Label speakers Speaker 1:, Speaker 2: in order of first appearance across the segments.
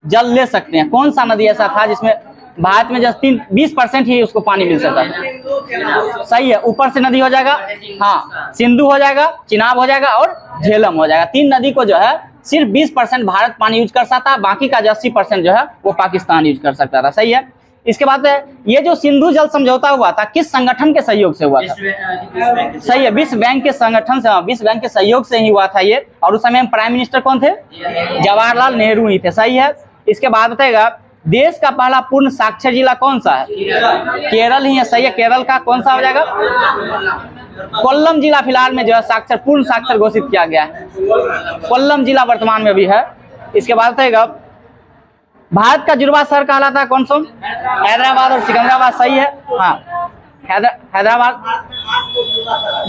Speaker 1: जल ले सकते हैं। कौन सा नदी ऐसा था जिसमें भारत में जस्ट 20% ही उसको पानी मिल सकता था? सही है, ऊपर से नदी हो जाएगा, हाँ, सिंधु हो जाएगा, चिनाब हो जाएगा और झेलम हो जाएगा। 3 नदी को जो है सिर्फ 20% भारत पानी यूज कर सकता है, बाकी का जो 80% जो है वो पाकिस्तान यूज कर सकता था। सही है। इसके बाद ये जो सिंधु जल समझौता हुआ था किस संगठन के सहयोग से हुआ था? सही है, विश्व बैंक के संगठन से, विश्व बैंक के सहयोग से ही हुआ था ये। और उस समय प्राइम मिनिस्टर कौन थे? जवाहरलाल नेहरू ही थे। सही है। इसके बाद बताएगा देश का पहला पूर्ण साक्षर जिला कौन सा है? केरल ही है। सही है, केरल का कौन सा हो जाएगा? कोल्लम जिला फिलहाल में जो है साक्षर, पूर्ण साक्षर घोषित किया गया है। कोल्लम जिला वर्तमान में भी है। इसके बाद बताएगा भारत का जुड़वा शहर कहलाता है कौन सा? हैदराबाद और सिकंदराबाद। सही है, हाँ, हैदराबाद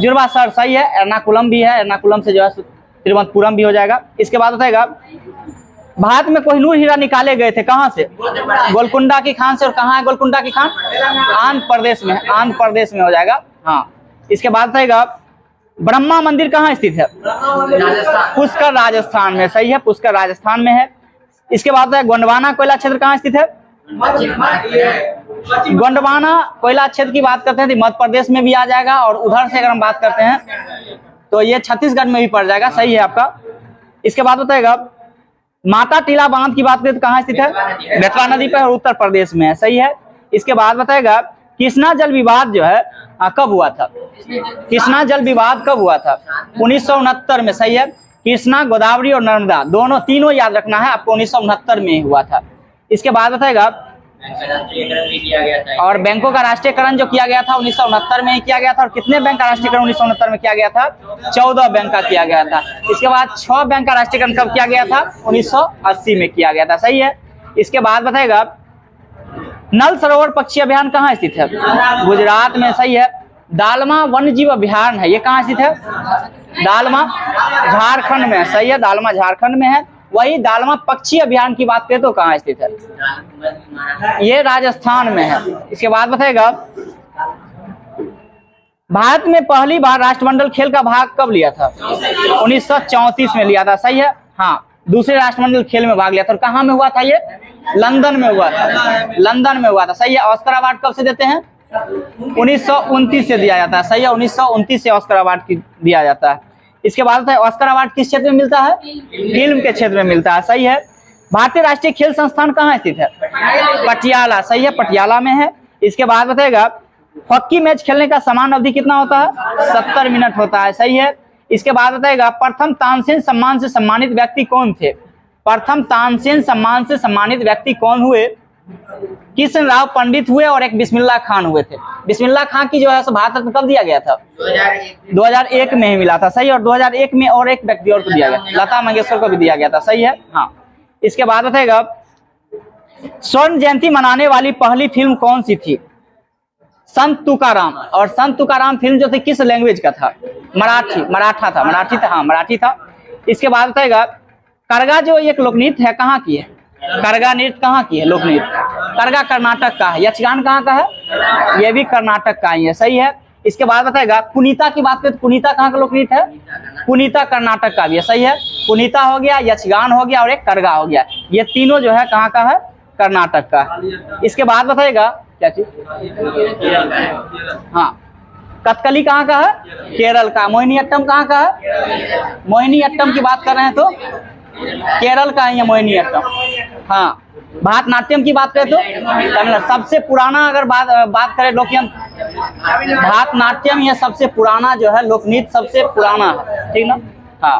Speaker 1: जुड़वा शहर। सही है। एर्नाकुलम भी है, एर्नाकुलम से जो है तिरुवनंतपुरम भी हो जाएगा। इसके बाद बताएगा भारत में कोहिनूर हीरा निकाले गए थे कहाँ से? गोलकुंडा की खान से। और कहाँ है गोलकुंडा की खान? आंध्र प्रदेश में, आंध्र प्रदेश में हो जाएगा, हाँ। इसके बाद बताएगा ब्रह्मा मंदिर कहाँ स्थित है? पुष्कर राजस्थान में। सही है, पुष्कर राजस्थान में है। इसके बाद गोंडवाना कोयला क्षेत्र कहाँ स्थित है? गोंडवाना कोयला क्षेत्र की बात करते हैं तो मध्य प्रदेश में भी आ जाएगा, और उधर से अगर हम बात करते हैं तो ये छत्तीसगढ़ में भी पड़ जाएगा। सही है आपका। इसके बाद बताएगा माता टीला बांध की बात करें तो कहाँ स्थित है? बेतवा नदी पर, उत्तर प्रदेश में है। सही है। इसके बाद बताएगा कृष्णा जल विवाद जो है कब हुआ था? कृष्णा जल विवाद कब हुआ था? 1969 में। सही है। कृष्णा, गोदावरी और नर्मदा दोनों, तीनों याद रखना है आपको, 1969 में हुआ था। इसके बाद बताएगा और बैंकों का राष्ट्रीयकरण जो किया गया था 1969 में ही किया गया था। और कितने बैंक का राष्ट्रीयकरण 1969 में किया गया था? 14 बैंक का किया गया था। इसके बाद 6 बैंक का राष्ट्रीयकरण कब किया गया था? 1980 में किया गया था। सही है। इसके बाद बताएगा नल सरोवर पक्षी अभियान कहाँ स्थित है? गुजरात में। सही है। दालमा वन्य जीव अभियान है, ये कहाँ स्थित है? दालमा झारखंड में। सही है, दालमा झारखंड में है। वही दालमा पक्षी अभियान की बात करें तो कहाँ स्थित है? ये राजस्थान में है। इसके बाद बताएगा भारत में पहली बार राष्ट्रमंडल खेल का भाग कब लिया था? 1934 में लिया था। सही है, हाँ, दूसरे राष्ट्रमंडल खेल में भाग लिया था। और कहाँ में हुआ था ये? लंदन में हुआ था, लंदन में हुआ था। सही है। ऑस्कर अवार्ड कब से देते हैं? 1929 से दिया जाता है। सही है, 1929 से ऑस्कर अवार्ड दिया जाता है। इसके बाद ऑस्कर अवार्ड किस क्षेत्र में मिलता है? फिल्म के क्षेत्र में मिलता है। सही है। भारतीय राष्ट्रीय खेल संस्थान कहाँ स्थित है? पटियाला। सही है, पटियाला में है। इसके बाद बताएगा हॉकी मैच खेलने का समान अवधि कितना होता है? 70 मिनट होता है। सही है। इसके बाद बताएगा प्रथम तानसेन सम्मान से सम्मानित व्यक्ति कौन थे? प्रथम तानसेन सम्मान से सम्मानित व्यक्ति कौन हुए? कृष्ण राव पंडित हुए और एक बिस्मिल्लाह खान हुए थे। बिस्मिल्लाह खान की जो है भारत रत्न कब दिया गया था? 2001 में ही मिला था। सही। और 2001 में और एक व्यक्ति और को दिया गया, लता मंगेशकर को भी दिया गया था। सही है, हाँ। इसके बाद बताएगा स्वर्ण जयंती मनाने वाली पहली फिल्म कौन सी थी? संत तुकाराम। और संत तुकाराम फिल्म जो थी किस लैंग्वेज का था? मराठा था, हाँ, मराठी था। इसके बाद बताएगा करगा जो एक लोकनृत्य है कहाँ की है? करगा नृत्य कहाँ की है? लोकनृत्य करगा कर्नाटक का है। यक्षगान कहाँ का है? ये भी कर्नाटक का ही है। सही है। इसके बाद बताएगा पुनीता की बात करें तो पुनीता कहाँ का लोकनृत्य है? पुनीता कर्नाटक का भी है। सही है। पुनीता हो गया, यक्षगान हो गया और एक करगा हो गया। ये तीनों जो है कहाँ का है? कर्नाटक का। इसके बाद बताएगा क्या चीज? हाँ, कथकली कहाँ का है? केरल का। मोहिनीअट्टम कहाँ का है? मोहिनीअट्टम की बात कर रहे हैं तो केरल का ही है मोहिनीअट्टम। हाँ, भारतनाट्यम की बात करें तो तमिलनाडु। सबसे पुराना अगर बात करें लोकनृत्य, भारतनाट्यम ये सबसे पुराना जो है लोकनृत्य, सबसे पुराना है। ठीक ना? हाँ।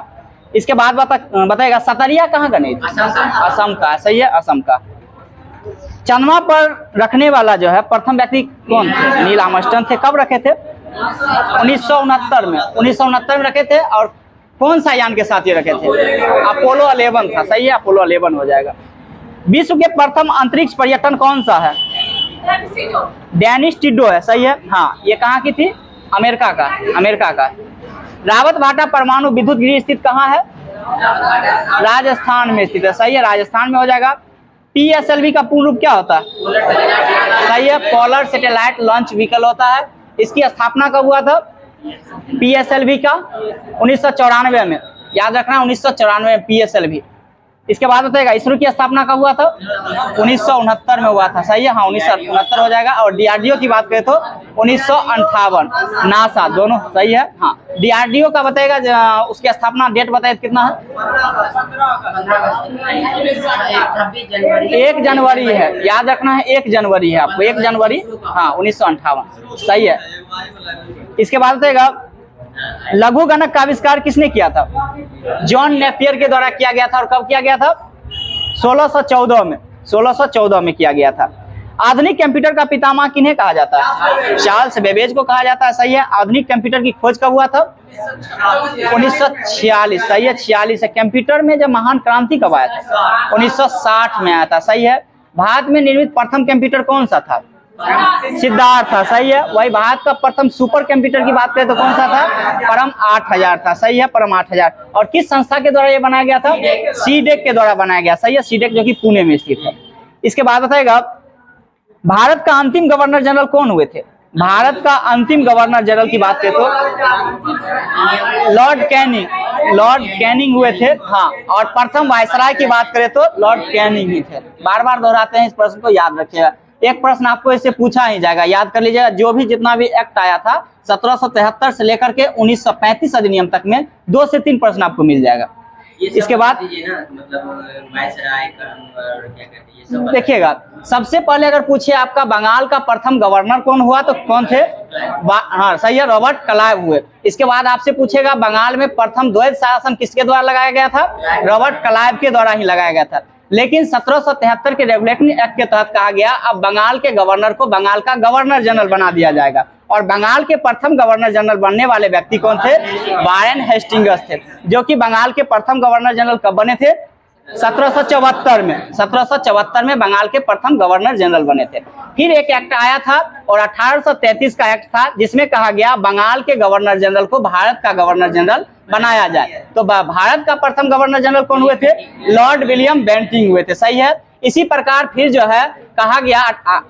Speaker 1: इसके बाद बताएगा सतरिया कहाँ का नृत्य? असम का। सही है, असम का। चंद्रमा पर रखने वाला जो है प्रथम व्यक्ति कौन थे? नील आर्मस्ट्रांग थे। कब रखे थे? 1969 में। 1969 में रखे थे। और कौन सा यान के साथ ये रखे थे? अपोलो 11 था। सही है, अपोलो 11 हो जाएगा। विश्व के प्रथम अंतरिक्ष पर्यटन कौन सा है? डेनिस टिड्डो है। सही है, हाँ। ये कहाँ की थी? अमेरिका का, अमेरिका का। रावत भाटा परमाणु विद्युत गृह स्थित कहाँ है? राजस्थान में स्थित है। सही है, राजस्थान में हो जाएगा। PSLV का पूर्ण रूप क्या होता है? सही है, पोलर सैटेलाइट लॉन्च व्हीकल होता है। इसकी स्थापना कब हुआ था? PSLV का 1994 में। याद रखना, 1994 में PSLV। इसके बाद बताएगा इसरो की स्थापना कब हुआ था? 1969 में हुआ था। सही है, हाँ 1969 हो जाएगा। और डीआरडीओ की बात करें तो 1958। नासा दोनों सही है। हाँ डीआरडीओ का बताएगा उसकी स्थापना डेट बताए कितना है? 1 जनवरी है, याद रखना है 1 जनवरी है आपको, 1 जनवरी हाँ 1958। सही है। इसके बाद बताएगा लघु गणक का आविष्कार किसने किया था? जॉन नेपियर के द्वारा किया गया था। और कब किया गया था? 1614 में, 1614 में किया गया था। आधुनिक कंप्यूटर का पितामह किन्हें कहा जाता है? चार्ल्स बेबेज को कहा जाता है। सही है। आधुनिक कंप्यूटर की खोज कब हुआ था? 1946। सही है, 46 है। कंप्यूटर में जब महान क्रांति कब आया था? 1960 में आया था। सही है। भारत में निर्मित प्रथम कंप्यूटर कौन सा था? सिद्धार्थ था। सही है। वही भारत का प्रथम सुपर कंप्यूटर की बात करें तो कौन सा था? परम 8000 था। सही है, परम 8000। और किस संस्था के द्वारा ये बनाया गया था? सीडेक के द्वारा बनाया गया। सही है, सीडेक जो कि पुणे में स्थित है। इसके बाद बताएगा भारत का अंतिम गवर्नर जनरल कौन हुए थे? भारत का अंतिम गवर्नर जनरल की बात करें तो लॉर्ड कैनिंग, लॉर्ड कैनिंग हुए थे। हाँ, और प्रथम वायसराय की बात करें तो लॉर्ड कैनिंग ही थे। बार बार दोहराते हैं, इस प्रश्न को याद रखिएगा। एक प्रश्न आपको इससे पूछा ही जाएगा, याद कर लीजिएगा। जो भी जितना भी एक्ट आया था 1773 से लेकर के 1935 अधिनियम तक में 2 से 3 प्रश्न आपको मिल जाएगा। इसके बाद देखिएगा सबसे पहले अगर पूछिए आपका बंगाल का प्रथम गवर्नर कौन हुआ तो कौन थे? हाँ सही है, रॉबर्ट क्लाइव हुए। इसके बाद आपसे पूछेगा बंगाल में प्रथम द्वैध शासन किसके द्वारा लगाया गया था? रॉबर्ट क्लाइव के द्वारा ही लगाया गया था। लेकिन 1773 के रेगुलेटरी एक्ट के तहत कहा गया अब बंगाल के गवर्नर को बंगाल का गवर्नर जनरल बना दिया जाएगा। और बंगाल के प्रथम गवर्नर जनरल बनने वाले व्यक्ति कौन थे? वारेन हेस्टिंग्स थे, जो कि बंगाल के प्रथम गवर्नर जनरल कब बने थे? 1774 में। 1774 में बंगाल के प्रथम गवर्नर जनरल बने थे। फिर एक एक्ट आया था और 1833 का एक्ट था जिसमें कहा गया बंगाल के गवर्नर जनरल को भारत का गवर्नर जनरल बनाया जाए। तो भारत का प्रथम गवर्नर जनरल कौन हुए थे? लॉर्ड विलियम बेंटिंग हुए थे। सही है। इसी प्रकार फिर जो है कहा गया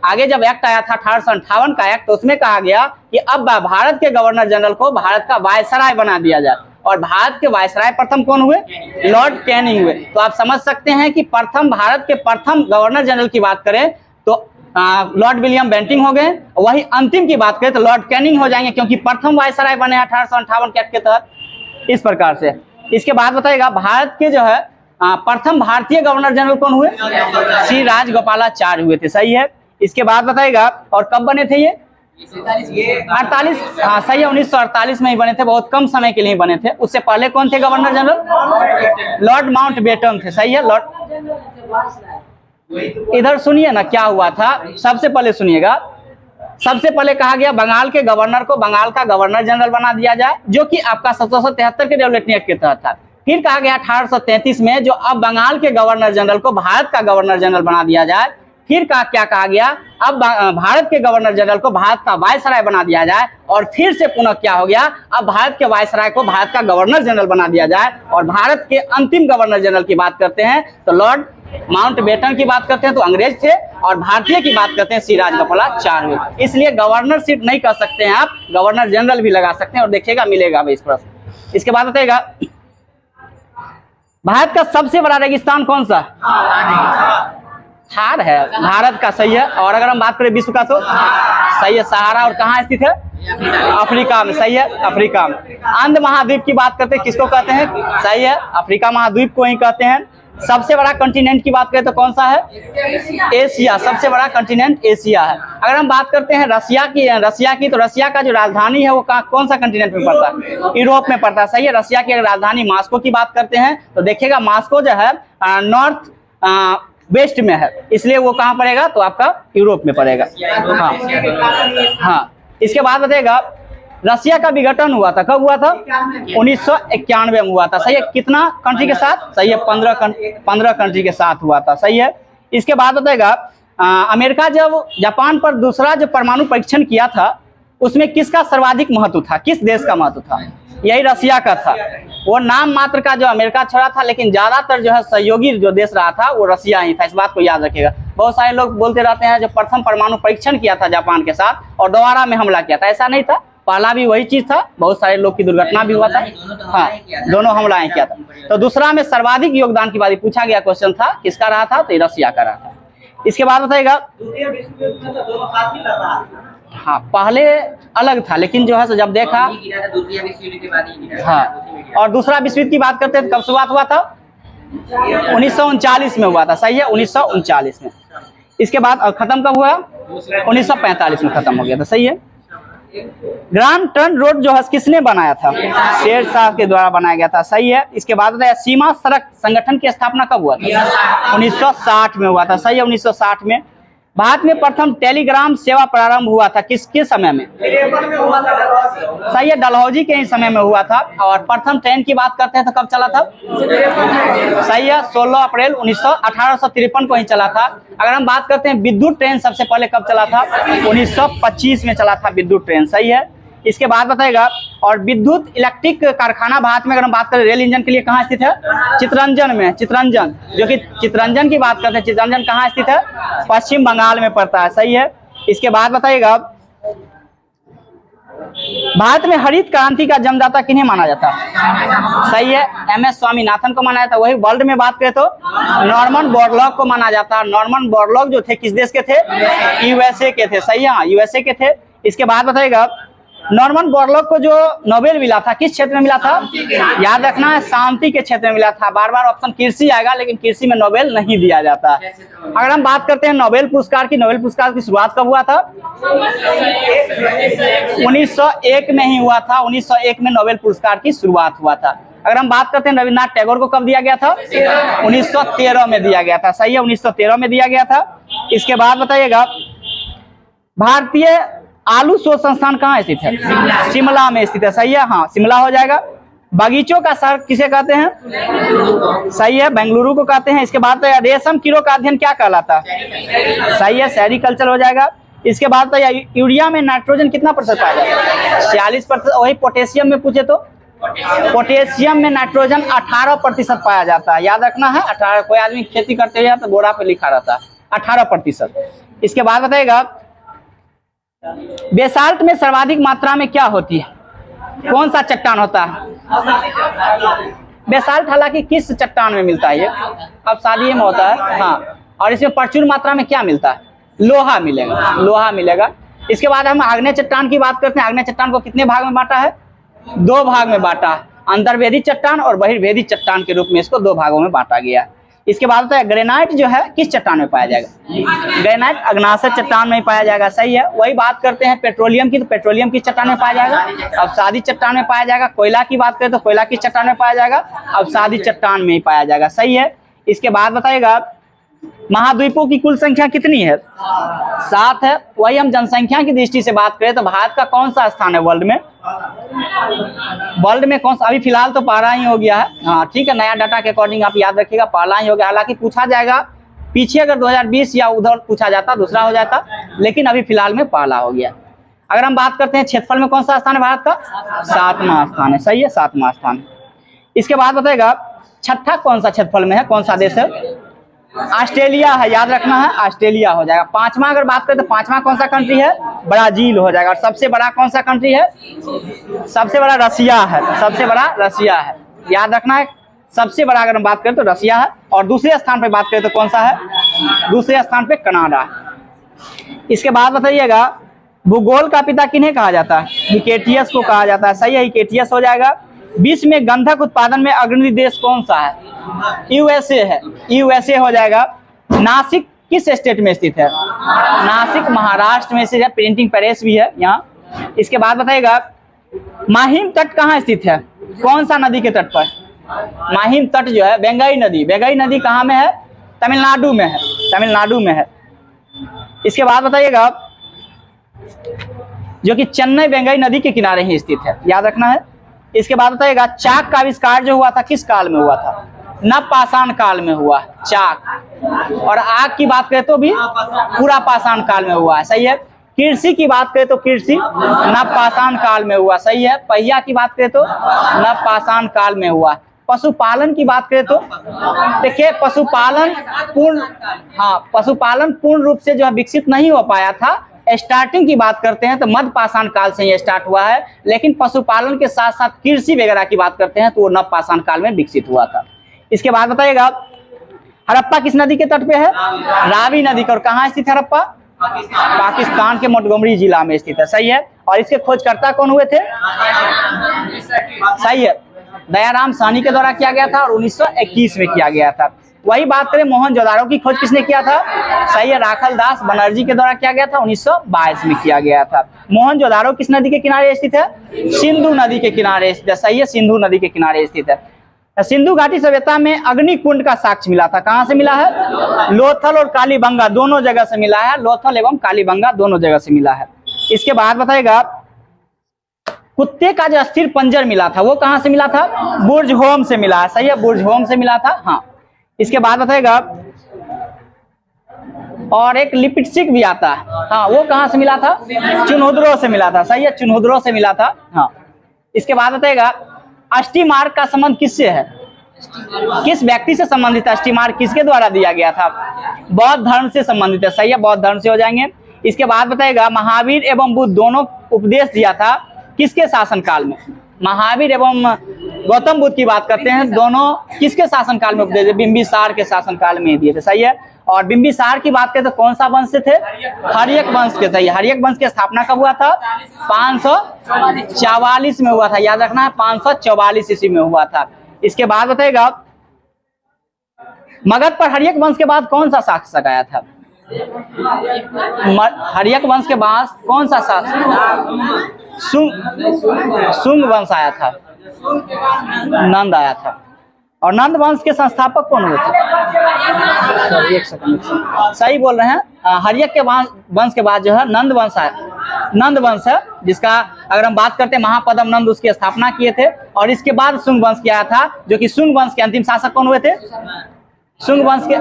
Speaker 1: आगे जब एक्ट आया था 1858 का एक्ट, तो उसमें कहा गया कि अब भारत के गवर्नर जनरल को भारत का वायसराय बना दिया जाए। और भारत के वायसराय प्रथम कौन हुए? लॉर्ड कैनिंग हुए। तो आप समझ सकते हैं कि प्रथम भारत के प्रथम गवर्नर जनरल की बात करें तो लॉर्ड विलियम बेंटिंग हो गए। वही अंतिम की बात करें तो लॉर्ड कैनिंग हो जाएंगे, क्योंकि प्रथम वायसराय बने 1858 के एक्ट के तहत। इस प्रकार से इसके बाद बताएगा भारत के जो है प्रथम भारतीय गवर्नर जनरल कौन हुए? श्री राजगोपालाचार्य हुए थे। सही है। इसके बाद बताएगा और कब बने थे ये? 48। हाँ सही है, 1948 में ही बने थे, बहुत कम समय के लिए बने थे। उससे पहले कौन थे गवर्नर जनरल? लॉर्ड माउंटबेटन थे। सही है। लॉर्ड इधर सुनिए ना क्या हुआ था, सबसे पहले सुनिएगा। सबसे पहले कहा गया बंगाल के गवर्नर को बंगाल का गवर्नर जनरल बना दिया जाए, जो कि आपका 1773 के रेगुलेटरी एक्ट के तहत था। फिर कहा गया 1833 में जो अब बंगाल के गवर्नर जनरल को भारत का गवर्नर जनरल बना दिया जाए। फिर क्या कहा गया अब भारत के गवर्नर जनरल को भारत का वायसराय बना दिया जाए। और फिर से पुनः क्या हो गया, अब भारत के वायसराय को भारत का गवर्नर जनरल बना दिया जाए। और भारत के अंतिम गवर्नर जनरल की बात करते हैं तो लॉर्ड माउंटबेटन की बात करते हैं तो अंग्रेज थे, और भारतीय की बात करते हैं श्री राजगोपालाचार्य। इसलिए गवर्नर सीट नहीं कर सकते हैं आप, गवर्नर जनरल भी लगा सकते हैं। और देखिएगा मिलेगा इस प्रश्न। इसके बाद बताएगा भारत का सबसे बड़ा रेगिस्तान कौन सा? थार है भारत का। सही है। और अगर हम बात करें विश्व का तो सही है सहारा। और कहाँ स्थित है? अफ्रीका में। सही है, अफ्रीका में। अंध महाद्वीप की बात करते हैं किसको कहते हैं? सही है, अफ्रीका महाद्वीप को ही कहते हैं। सबसे बड़ा कॉन्टिनेंट की बात करें तो कौन सा है? एशिया। सबसे बड़ा कॉन्टिनेंट एशिया है। अगर हम बात करते हैं रसिया की तो रसिया का जो राजधानी है वो कौन सा कॉन्टिनेंट में पड़ता है? यूरोप में पड़ता है। सही है। रसिया की अगर राजधानी मॉस्को की बात करते हैं तो देखिएगा मॉस्को जो है नॉर्थ वेस्ट में है, इसलिए वो कहाँ पड़ेगा तो आपका यूरोप में पड़ेगा। हाँ। इसके बाद बताएगा रसिया का विघटन हुआ था, कब हुआ था? 1991 में हुआ था। सही है। कितना कंट्री के साथ? सही है, 15 कंट्री के साथ हुआ था। सही है। इसके बाद बताएगा अमेरिका जब जापान पर दूसरा जो परमाणु परीक्षण किया था उसमें किसका सर्वाधिक महत्व था? किस देश का महत्व था? यही रसिया का था। वो नाम मात्र का जो अमेरिका छोड़ा था, लेकिन ज्यादातर जो है सहयोगी जो देश रहा था वो रसिया ही था। इस बात को याद रखिएगा। बहुत सारे लोग बोलते रहते हैं जो प्रथम परमाणु परीक्षण किया था जापान के साथ और दोबारा में हमला किया था, ऐसा नहीं था। पहला भी वही चीज था, बहुत सारे लोग की दुर्घटना भी हुआ था। हाँ, दोनों हमलाएं किया था। तो दूसरा में सर्वाधिक योगदान की बात पूछा गया क्वेश्चन था, किसका रहा था? तो ये रसिया का रहा था। इसके बाद बताएगा, हाँ पहले अलग था, लेकिन जो है सो जब देखा, हाँ। और दूसरा विश्व युद्ध की बात करते हैं, कब शुरुआत हुआ था? 1939 में हुआ था, सही है, 1939 में। इसके बाद खत्म कब हुआ? 1945 में खत्म हो गया था, सही है। ग्रांड ट्रंक रोड जो है किसने बनाया था? शेर शाह के द्वारा बनाया गया था, सही है। इसके बाद बताया, सीमा सड़क संगठन की स्थापना कब हुआ था? 1960 में हुआ था, सही है, 1960 में। भारत में प्रथम टेलीग्राम सेवा प्रारंभ हुआ था किसके समय में? सही है, डलहौजी के ही समय में हुआ था। और प्रथम ट्रेन की बात करते हैं तो कब चला था? सही है, 16 अप्रैल 1853 को ही चला था। अगर हम बात करते हैं विद्युत ट्रेन सबसे पहले कब चला था? 1925 में चला था विद्युत ट्रेन, सही है। इसके बाद बताएगा, और विद्युत इलेक्ट्रिक कारखाना भारत में अगर हम बात करें रेल इंजन के लिए कहाँ स्थित है? चितरंजन में, चितरंजन, जो कि चितरंजन की बात करते हैं, चितरंजन कहाँ स्थित है? पश्चिम बंगाल में पड़ता है, सही है। इसके बाद बताइएगा, भारत में हरित क्रांति का जन्मदाता किन्हें माना जाता है? सही है, MS स्वामीनाथन को माना जाता है। वही वर्ल्ड में बात करें तो नॉर्मन बोरलॉग को माना जाता है। नॉर्मन बोरलॉग जो थे किस देश के थे? USA के थे, सही है, USA के थे। इसके बाद बताइएगा, नॉर्मन बोरलॉग को जो नोबेल मिला था किस क्षेत्र में मिला था? याद रखना है, शांति के क्षेत्र में मिला था। बार बार ऑप्शन कृषि आएगा, लेकिन कृषि में नोबेल नहीं दिया जाता। अगर हम बात करते हैं नोबेल पुरस्कार की शुरुआत कब हुआ था? 1901 में ही हुआ था। 1901 में नोबेल पुरस्कार की शुरुआत हुआ था। अगर हम बात करते हैं रविन्द्रनाथ टैगोर को कब दिया गया था? 1913 में दिया गया था, सही है, 1913 में दिया गया था। इसके बाद बताइएगा, भारतीय आलू शोध संस्थान कहाँ स्थित है? शिमला में स्थित है, सही है, हाँ शिमला हो जाएगा। बागीचों का शहर किसे कहते हैं? सही है, बेंगलुरु को कहते हैं। इसके बाद रेशम कीड़ों का अध्ययन क्या कहलाता है? सही है, सेरिकल्चर हो जाएगा। इसके बाद यूरिया में नाइट्रोजन कितना प्रतिशत पाया जाता है? 46%। वही पोटेशियम में पूछे तो पोटेशियम में नाइट्रोजन 18% पाया जाता है, याद रखना है 18। कोई आदमी खेती करते हुए तो बोरा पे लिखा रहता है 18%। इसके बाद बताइएगा, बेसाल्ट में सर्वाधिक मात्रा में क्या होती है? कौन सा चट्टान होता है? बेसाल्ट हालांकि किस चट्टान में मिलता है? ये अब शादी में होता है, हाँ। और इसमें प्रचुर मात्रा में क्या मिलता है? लोहा मिलेगा, लोहा मिलेगा। इसके बाद हम आग्नेय चट्टान की बात करते हैं। आग्नेय चट्टान को कितने भाग में बांटा है? 2 भाग में बांटा, अंतर्वेदी चट्टान और बहिर्वेदी चट्टान के रूप में इसको 2 भागों में बांटा गया। इसके बाद होता है ग्रेनाइट जो है किस चट्टान में पाया जाएगा? ग्रेनाइट अग्नाशय चट्टान में पाया जाएगा, सही है। वही बात करते हैं पेट्रोलियम की, तो पेट्रोलियम किस चट्टान में पाया जाएगा? अवसादी चट्टान में पाया जाएगा। कोयला की बात करें तो कोयला किस चट्टान में पाया जाएगा? अवसादी चट्टान में ही पाया जाएगा, सही है। इसके बाद बताइएगा, महाद्वीपों की कुल संख्या कितनी है? 7 है। वही हम जनसंख्या की दृष्टि से बात करें तो भारत का कौन सा स्थान है वर्ल्ड में? वर्ल्ड में कौन सा? अभी फिलहाल तो पहला ही हो गया है, हाँ ठीक है। नया डाटा के अकॉर्डिंग आप याद रखिएगा, पहला ही हो गया। हालांकि पूछा जाएगा पीछे, अगर 2020 या उधर पूछा जाता दूसरा हो जाता, लेकिन अभी फिलहाल में पहला हो गया। अगर हम बात करते हैं क्षेत्रफल में कौन सा स्थान है भारत का? 7वां स्थान है, सही है, 7वां स्थान। इसके बाद बताएगा, छठा कौन सा क्षेत्रफल में है? कौन सा देश है? ऑस्ट्रेलिया है, याद रखना है, ऑस्ट्रेलिया हो जाएगा। 5वां अगर बात करें तो 5वां कौन सा कंट्री है? ब्राजील हो जाएगा। और सबसे बड़ा कौन सा कंट्री है? सबसे बड़ा रसिया है, सबसे बड़ा रसिया है, याद रखना है। सबसे बड़ा अगर हम बात करें तो रसिया है। और दूसरे स्थान पे बात करें तो कौन सा है? दूसरे स्थान पे कनाडा है। इसके बाद बताइएगा, भूगोल का पिता किन्हें कहा जाता है? हिकेटियस को कहा जाता है, सही है, हिकेटियस हो जाएगा। विश्व में गंधक उत्पादन में अग्रणी देश कौन सा है? USA है, USA हो जाएगा। नासिक किस स्टेट में स्थित है? नासिक महाराष्ट्र में स्थित है, प्रिंटिंग प्रेस भी है यहाँ। इसके बाद बताइएगा, माहिम तट कहाँ स्थित है? कौन सा नदी के तट पर? माहिम तट जो है बेंगई नदी, बेंगई नदी कहाँ में है? तमिलनाडु में है, तमिलनाडु में है। इसके बाद बताइएगा, जो कि चेन्नई बेंगई नदी के किनारे ही स्थित है, याद रखना है। इसके बाद बताइएगा, चाक का आविष्कार जो हुआ था किस काल में हुआ था? नवपाषाण काल में हुआ चाक। और आग की बात करें तो भी पूरा पाषाण काल में हुआ है, सही है। कृषि की बात करें तो कृषि नवपाषाण काल में हुआ, सही है। पहिया की बात करें तो नवपाषाण काल में हुआ। पशुपालन की बात करें तो देखिए, पशुपालन पूर्ण रूप से जो है विकसित नहीं हो पाया था, स्टार्टिंग की बात करते हैं तो मध्य पाषाण काल से ये स्टार्ट हुआ है, लेकिन पशुपालन के साथ साथ कृषि वगैरह की बात करते हैं तो वो नव पाषाण काल में विकसित हुआ था। इसके बाद बताइएगा हड़प्पा किस नदी के तट पे है? रावी नदी का। और कहाँ स्थित है हड़प्पा? पाकिस्तान के मोंटगोमरी जिला में स्थित है। सही है। और इसके खोजकर्ता कौन हुए थे? सही है, दयाराम साहनी के द्वारा किया गया था और 1921 में किया गया था। वही बात करें मोहनजोदाड़ो की खोज किसने किया था? सही है, राखल दास बनर्जी के द्वारा किया गया था, 1922 में किया गया था। मोहनजोदाड़ो किस नदी के किनारे स्थित है? सिंधु नदी के किनारे स्थित है। सही है, सिंधु नदी के किनारे स्थित है। सिंधु घाटी सभ्यता में अग्निकुंड का साक्ष्य मिला था। कहां से मिला है? लोथल और कालीबंगा दोनों जगह से मिला है। लोथल एवं कालीबंगा दोनों जगह से मिला है। इसके बाद बताएगा कुत्ते का जो अस्थिर पंजर मिला था वो कहां से मिला था? बुर्जहोम से मिला है। सही है, बुर्जहोम से मिला था। हाँ, इसके बाद बताएगा और एक लिपिटसिक भी आता है। हाँ, वो कहां से मिला था? चुनहुद्रो से मिला था। सही है, चुनहुद्रो से मिला था। हाँ, इसके बाद बताएगा अष्टिमार्ग का संबंध किससे है? किस व्यक्ति से संबंधित है? अष्टिमार्ग किसके द्वारा दिया गया था? बौद्ध धर्म से संबंधित है। सही है, बौद्ध धर्म से हो जाएंगे। इसके बाद बताएगा महावीर एवं बुद्ध दोनों उपदेश दिया था किसके शासन काल में? महावीर एवं गौतम बुद्ध की बात करते हैं, दोनों किसके शासन काल में उपदेश? बिंबिसार के शासन काल में दिए थे। सही है। और बिंबिसार की बात करें तो कौन सा वंश से थे? हर्यक वंश के। सही है, हर्यक वंश की स्थापना कब हुआ था? 544 में हुआ था। याद रखना है, 544 ईस्वी में हुआ था। इसके बाद बताएगा मगध पर हर्यक वंश के बाद कौन सा शासक आया था? हर्यक वंश के बाद कौन सा शासक? शुंग वंश आया था। नंद आया था। और नंद वंश के संस्थापक कौन हुए थे? एक सेकंड, सही बोल रहे हैं। हर्यक के वंश के बाद जो है नंद वंश आया। नंद वंश है जिसका अगर हम बात करते हैं महापद्म नंद उसकी स्थापना किए थे। और इसके बाद शुंग वंश किया था, जो कि शुंग वंश के अंतिम शासक कौन हुए थे? शुंग वंश के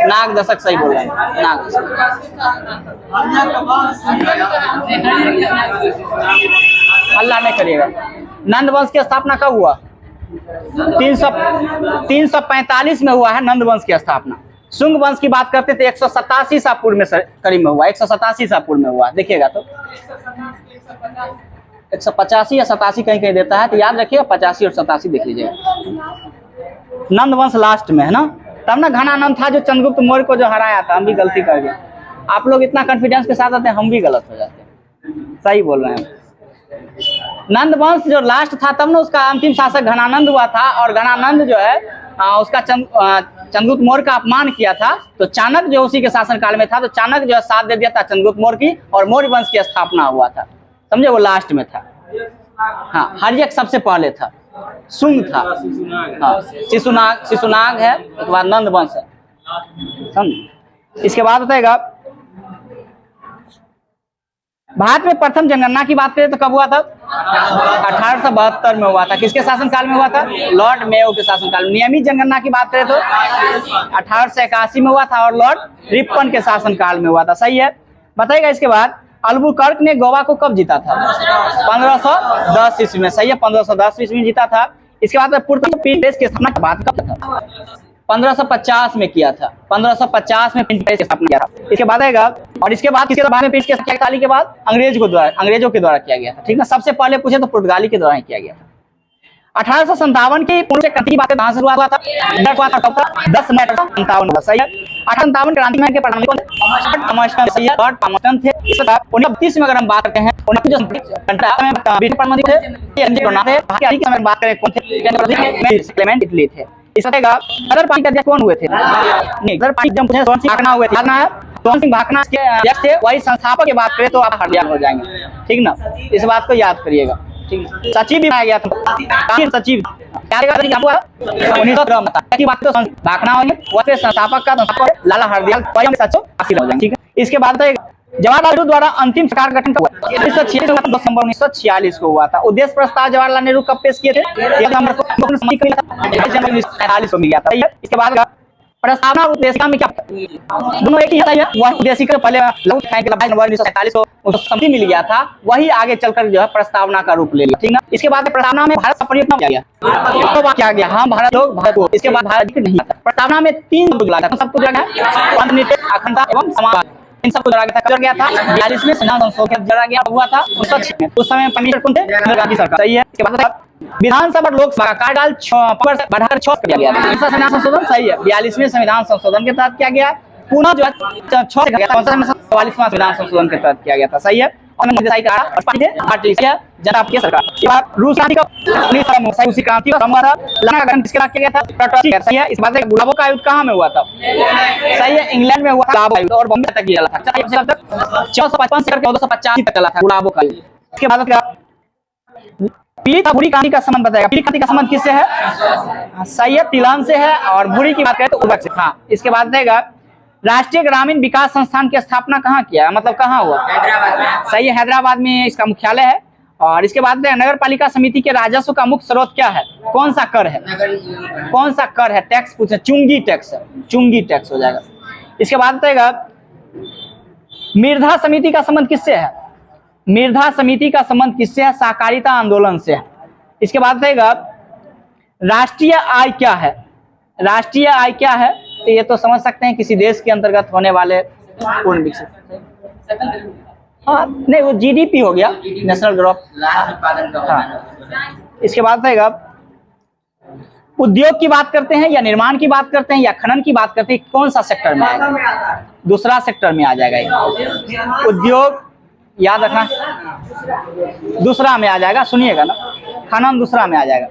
Speaker 1: नाग दशक। सही बोल रहे हैं, नाग दशक। अल्लाह ने करिएगा। नंद वंश की स्थापना कब हुआ? 345 में हुआ है नंद वंश की स्थापना। शुंग वंश की बात करते थे 187 ईसा पूर्व में करीब में हुआ। 187 ईसा पूर्व में हुआ। देखिएगा तो 185 या 87 कहीं कहीं देता है, तो याद रखिएगा 85 और 87 देख लीजिएगा। नंद वंश लास्ट में है ना। तब ना घनानंद था जो चंद्रगुप्त मौर्य को जो हराया था। हम भी गलती कर गए। आप लोग इतना कॉन्फिडेंस के साथ आते हैं, हम भी गलत हो जाते हैं। सही बोल रहे हैं। नंद वंश जो लास्ट था तब ना उसका अंतिम शासक घनानंद हुआ था। और घनानंद जो है उसका चंद्रगुप्त मौर्य का अपमान किया था। तो चाणक्य जो उसी के शासन काल में था, तो चाणक्य जो है साथ दे दिया था चंद्रगुप्त मौर्य की, और मौर्य वंश की स्थापना हुआ था। समझे, वो लास्ट में था। हाँ, हर्यक सबसे पहले था, शुंग था। हाँ, शिशुनाग है, उसके बाद नंद वंश है। समझ। इसके बाद बताएगा भारत में प्रथम जनगणना की बात करें तो कब हुआ था? 1872 में हुआ था। किसके शासन काल में हुआ था? लॉर्ड मेयो के शासन काल में। नियमित जनगणना की बात करें तो 1881 में हुआ था और लॉर्ड रिपन के शासन काल में हुआ था। सही है। बताइएगा इसके बाद अल्बुकर्क ने गोवा को कब जीता था? 1510 ईस्वी में। सही है, 1510 ईस्वी में जीता था। इसके बाद पुर्तगाल की स्थापना की बात कब था? 1550 में किया था। 1550 में प्रिंट प्रेस की स्थापना किया था। इसके बाद आएगा और इसके बाद किसके बाद में प्रिंट किया था? के बाद अंग्रेजों के द्वारा किया गया था। ठीक है, सबसे पहले पूछे तो पुर्तगाली के द्वारा किया गया था। 1857 की पूर्ण क्रांति की बात कहां से हुआ था? 10 मई 1857। सही है। 1857 क्रांति में के प्रधानमंत्री सही है, लॉर्ड पामस्टन थे। इसके बाद 1932 में अगर हम बात करते हैं, 19 जो ब्रिटिश प्रधानमंत्री थे, बात करें कौन थे? क्लेमेंट इटली थे। इसका गदर पार्टी के अध्यक्ष कौन हुए थे? नहीं, गदर पार्टी जब पूछे सोहन सिंह भाकना हुए थे। याद ना है, सोहन सिंह भाकना के अध्यक्ष थे। वही संस्थापक की बात करें तो आप हड़ियाल हो जाएंगे। ठीक ना, इस बात को याद करिएगा। ठीक, सचिव भी बनाया गया था। सचिव क्या हुआ? 1913 में की बात तो भाकना होंगे, वैसे संस्थापक का संस्थापक लाला हरदयाल सचिव हासिल हो जाएंगे। ठीक है। इसके बाद जवाहरलाल नेहरू द्वारा अंतिम सरकार गठन कब हुआ? 1946 1946 को हुआ था। उद्देश्य प्रस्ताव जवाहरलाल नेहरू कब पेश किए थे? 1 नवंबर को 1945 को मिल गया था। इसके बाद प्रस्तावना उद्देशिका में क्या दोनों एक ही है? वह उद्देशिका पहले लघु 1947 को सम्मति मिल गया था, वही आगे चलकर जो है प्रस्तावना का रूप ले लिया। ठीक ना। इसके बाद प्रस्तावना में भारत परियोजना किया गया। क्या गया? हम भारत लोग भारत को। इसके बाद भारत नहीं आता। प्रस्तावना में 3 शब्द लगा था। सब कुछ लगा है अखंडता एवं समाज। इन सबको जरा गया था, था 42 में संविधान संशोधन जरा गया हुआ था 1906 में। उस समय प्राइम मिनिस्टर कौन थे? इंदिरा गांधी सरकार। सही है। इसके बाद विधानसभा और लोकसभा का कार्यकाल 5 बढ़ाकर 6 कर दिया गया। संविधान संशोधन सही है। 42वें संविधान संशोधन के तहत किया गया, पुनः जो है 6 से गया था। 44वां संविधान संशोधन के तहत किया गया था। सही है। और पार्टी जनता की सरकार। रूस क्रांति का रूसी क्रांति का हुआ था। लंका गठन किसके साथ किया गया था? सही है। इस बात से गुलाबों का युद्ध कहाँ में हुआ था? सही है, इंग्लैंड में हुआ था गुलाबों का युद्ध और बॉम्बे तक किया था। 1455 से 1485 तक चला था गुलाबों का युद्ध। इसके बाद पीली बुरी क्रांति का संबंध बताएगा। पीली क्रांति का संबंध किससे है? सही है, तिलान से है। और बुरी की बात करें तो उर्वरक से। हाँ, इसके बाद देगा राष्ट्रीय ग्रामीण विकास संस्थान की स्थापना कहाँ किया, मतलब कहाँ हुआ? सही है, हैदराबाद में इसका मुख्यालय है। और इसके बाद नगर पालिका समिति के राजस्व का मुख्य स्रोत क्या है? कौन सा कर है? कौन सा कर है? टैक्स पूछे, चुंगी टैक्स है। चुंगी टैक्स हो जाएगा। इसके बाद बताएगा मिर्धा समिति का संबंध किससे है? मिर्धा समिति का संबंध किससे है? सहकारिता आंदोलन से है। इसके बाद बताएगा राष्ट्रीय आय क्या है? राष्ट्रीय आय क्या है? तो ये तो समझ सकते हैं किसी देश के अंतर्गत होने वाले पूर्ण विकसित। हाँ, नहीं, वो जीडीपी हो गया, नेशनल ग्रोथ। हाँ। इसके बाद रहेगा उद्योग की बात करते हैं या निर्माण की बात करते हैं या खनन की बात करते हैं, कौन सा सेक्टर में आएगा? दूसरा सेक्टर में आ जाएगा। उद्योग याद रखना, दूसरा में आ जाएगा। सुनिएगा ना, खनन दूसरा में आ जाएगा।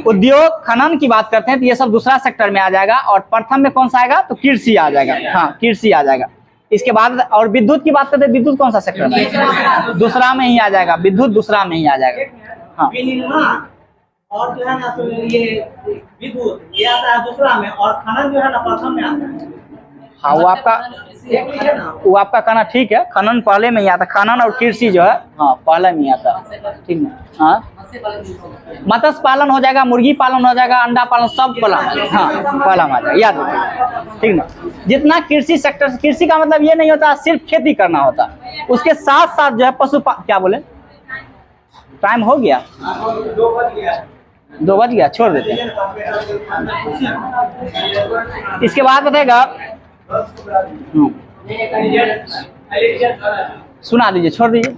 Speaker 1: उद्योग खनन की बात करते हैं तो ये सब दूसरा सेक्टर में आ जाएगा। और प्रथम में कौन सा आएगा? तो कृषि आ जाएगा। हाँ, कृषि आ जाएगा। इसके बाद और विद्युत की बात करते हैं, विद्युत कौन सा सेक्टर में? दूसरा में ही आ जाएगा। विद्युत दूसरा में ही आ जाएगा। हाँ,
Speaker 2: और जो है ना तो ये विद्युत ये आता है दूसरा में, और खनन जो है ना प्रथम में आता है।
Speaker 1: हाँ, वो आपका कहना ठीक है। खनन पहले में ही आता, खनन और कृषि जो है हाँ पहले में ही आता। ठीक है। हाँ, मत्स्य पालन हो जाएगा, मुर्गी पालन हो जाएगा, अंडा पालन, सब पालन हाँ पहला में आ जाएगा। याद रखिए, ठीक ना। जितना कृषि सेक्टर, कृषि का मतलब ये नहीं होता सिर्फ खेती करना होता, उसके साथ साथ जो है पशु क्या बोले? टाइम हो गया, 2 बज गया, छोड़ देते हैं। इसके बाद बताएगा सुना दीजिए, छोड़ दीजिए।